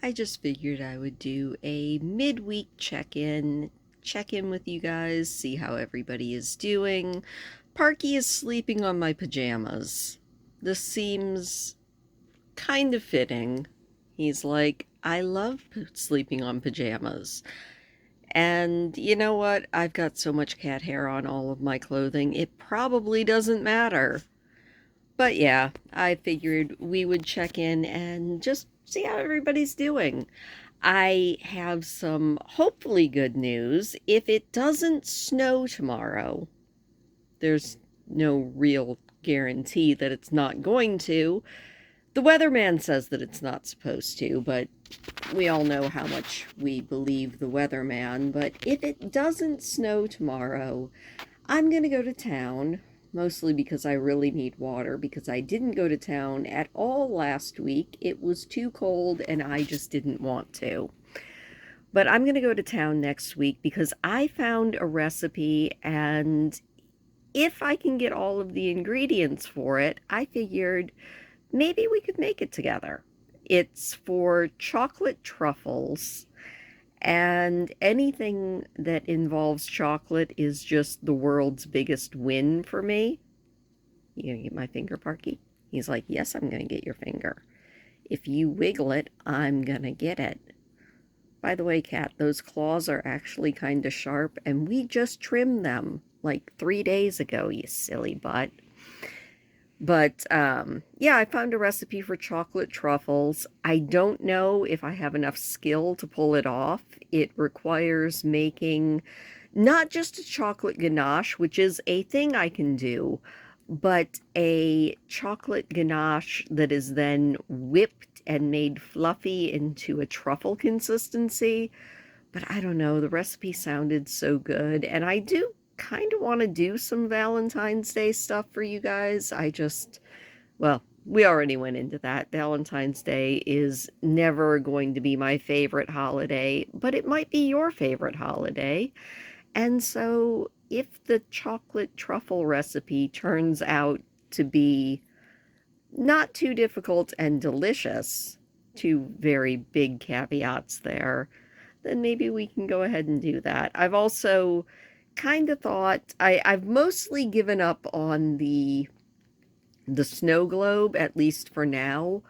I just figured I would do a midweek check in with you guys, see how everybody is doing. Parky is sleeping on my pajamas. This seems kind of fitting. He's like, I love sleeping on pajamas. And you know what? I've got so much cat hair on all of my clothing, it probably doesn't matter. But yeah, I figured we would check in and just see how everybody's doing. I have some hopefully good news. If it doesn't snow tomorrow, there's no real guarantee that it's not going to. The weatherman says that it's not supposed to, but we all know how much we believe the weatherman. But if it doesn't snow tomorrow, I'm going to go to town, mostly because I really need water, because I didn't go to town at all last week. It was too cold and I just didn't want to. But I'm going to go to town next week because I found a recipe, and if I can get all of the ingredients for it, I figured maybe we could make it together. It's for chocolate truffles, and anything that involves chocolate is just the world's biggest win for me. You gonna get my finger, Parky? He's like, yes, I'm gonna get your finger. If you wiggle it, I'm gonna get it. By the way, Cat, those claws are actually kind of sharp, and we just trimmed them like 3 days ago, you silly butt. But yeah, I found a recipe for chocolate truffles. I don't know if I have enough skill to pull it off. It requires making not just a chocolate ganache, which is a thing I can do, but a chocolate ganache that is then whipped and made fluffy into a truffle consistency. But I don't know, the recipe sounded so good, and I do kind of want to do some Valentine's Day stuff for you guys. Well, we already went into that. Valentine's Day is never going to be my favorite holiday, but it might be your favorite holiday. And so, if the chocolate truffle recipe turns out to be not too difficult and delicious, two very big caveats there, then maybe we can go ahead and do that. I've also kind of thought I've mostly given up on the snow globe, at least for now,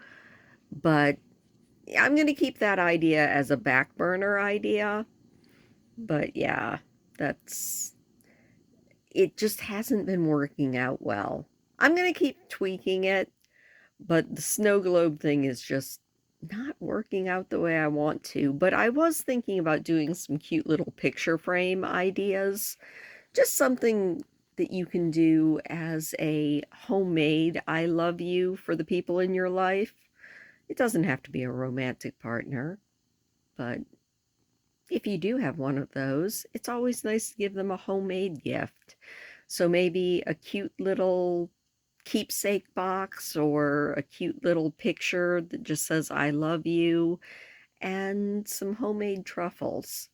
but I'm going to keep that idea as a back burner idea. But yeah, that's it just hasn't been working out well. I'm going to keep tweaking it, but the snow globe thing is just not working out the way I want to. But I was thinking about doing some cute little picture frame ideas, just something that you can do as a homemade I love you for the people in your life. It doesn't have to be a romantic partner, but if you do have one of those, it's always nice to give them a homemade gift. So maybe a cute little keepsake box or a cute little picture that just says I love you, and some homemade truffles.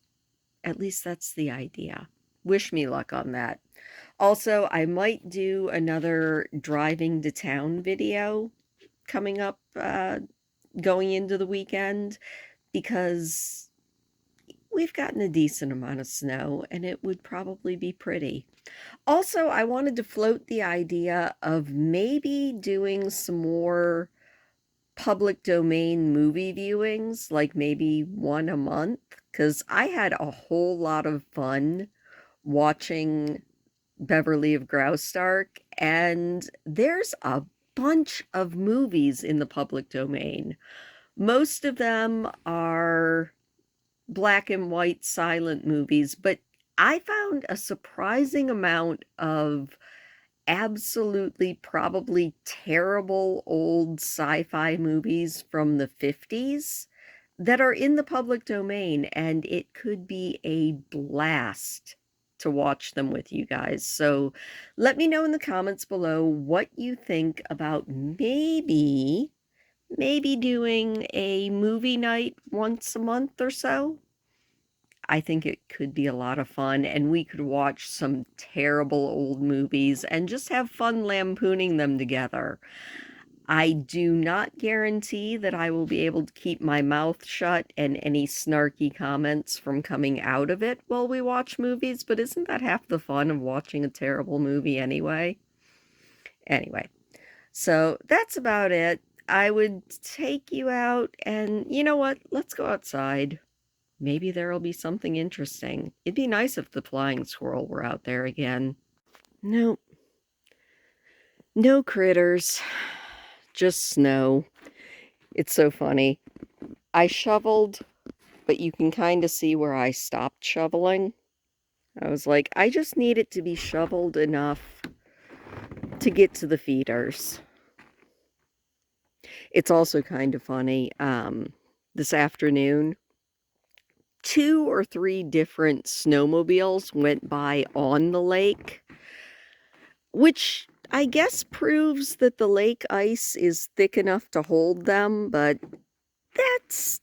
At least that's the idea. Wish me luck on that. Also, I might do another driving to town video coming up, going into the weekend, because we've gotten a decent amount of snow and it would probably be pretty. Also, I wanted to float the idea of maybe doing some more public domain movie viewings, like maybe one a month, because I had a whole lot of fun watching Beverly of Graustark, and there's a bunch of movies in the public domain. Most of them are black and white silent movies, but I found a surprising amount of absolutely probably terrible old sci-fi movies from the 50s that are in the public domain, and it could be a blast to watch them with you guys. So let me know in the comments below what you think about maybe doing a movie night once a month or so. I think it could be a lot of fun, and we could watch some terrible old movies and just have fun lampooning them together. I do not guarantee that I will be able to keep my mouth shut and any snarky comments from coming out of it while we watch movies, but isn't that half the fun of watching a terrible movie anyway? Anyway, so that's about it. I would take you out and you know what? Let's go outside. Maybe there'll be something interesting. It'd be nice if the flying squirrel were out there again. No, no critters, just snow. It's so funny. I shoveled, but you can kind of see where I stopped shoveling. I was like, I just need it to be shoveled enough to get to the feeders. It's also kind of funny. This afternoon, 2 or 3 different snowmobiles went by on the lake, which I guess proves that the lake ice is thick enough to hold them, but that's...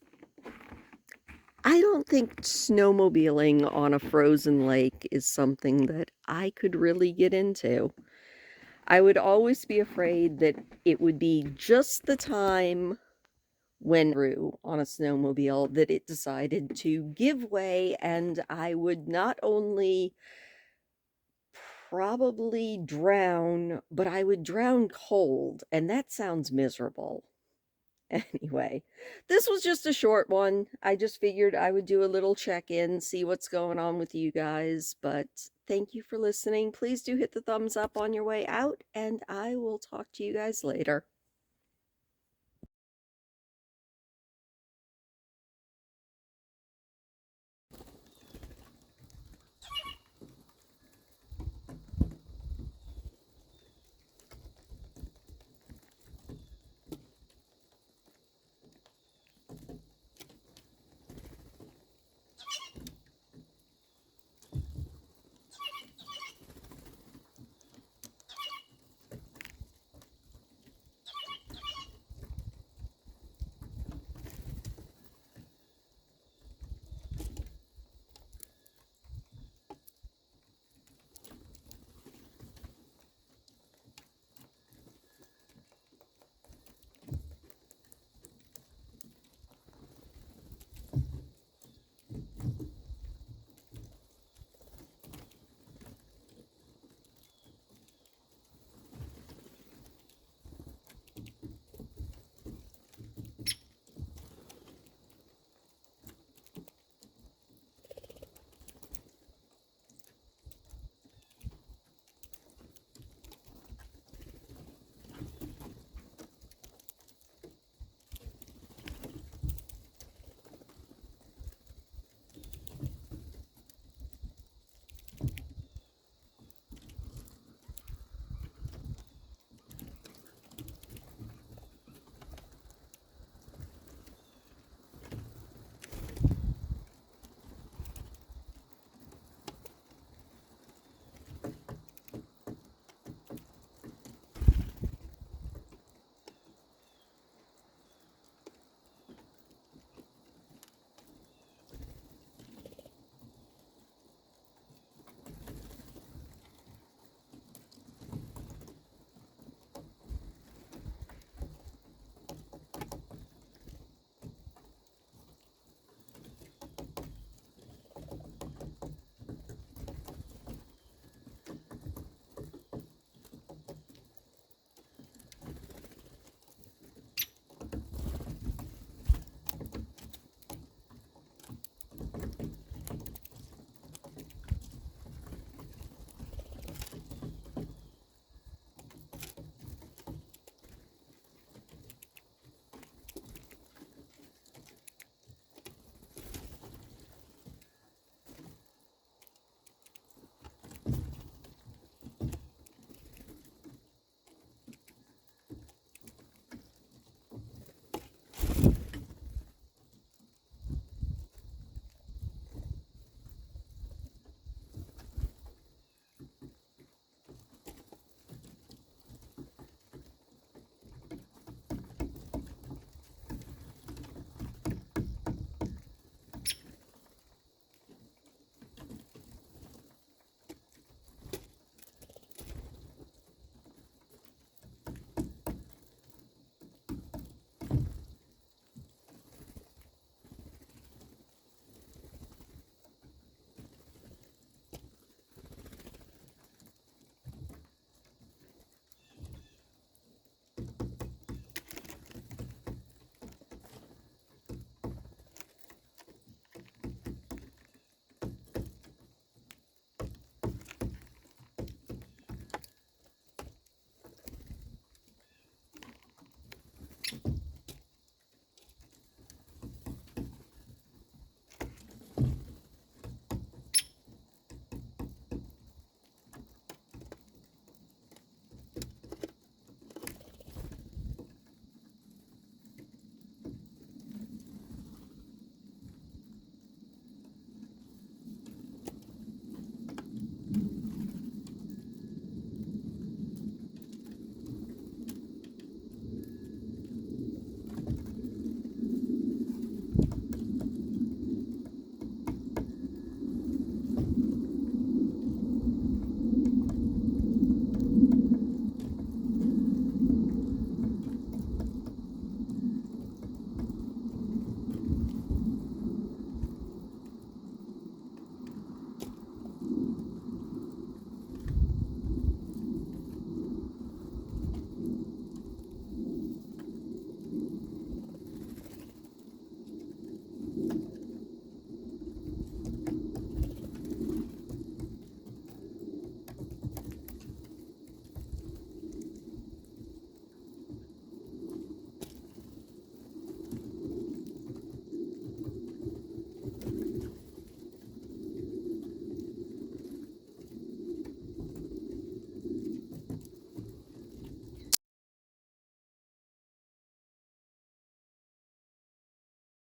I don't think snowmobiling on a frozen lake is something that I could really get into. I would always be afraid that it would be just the time when through on a snowmobile that it decided to give way, and I would not only probably drown, but I would drown cold, and that sounds miserable. Anyway, this was just a short one. I just figured I would do a little check-in, see what's going on with you guys, but thank you for listening. Please do hit the thumbs up on your way out, and I will talk to you guys later.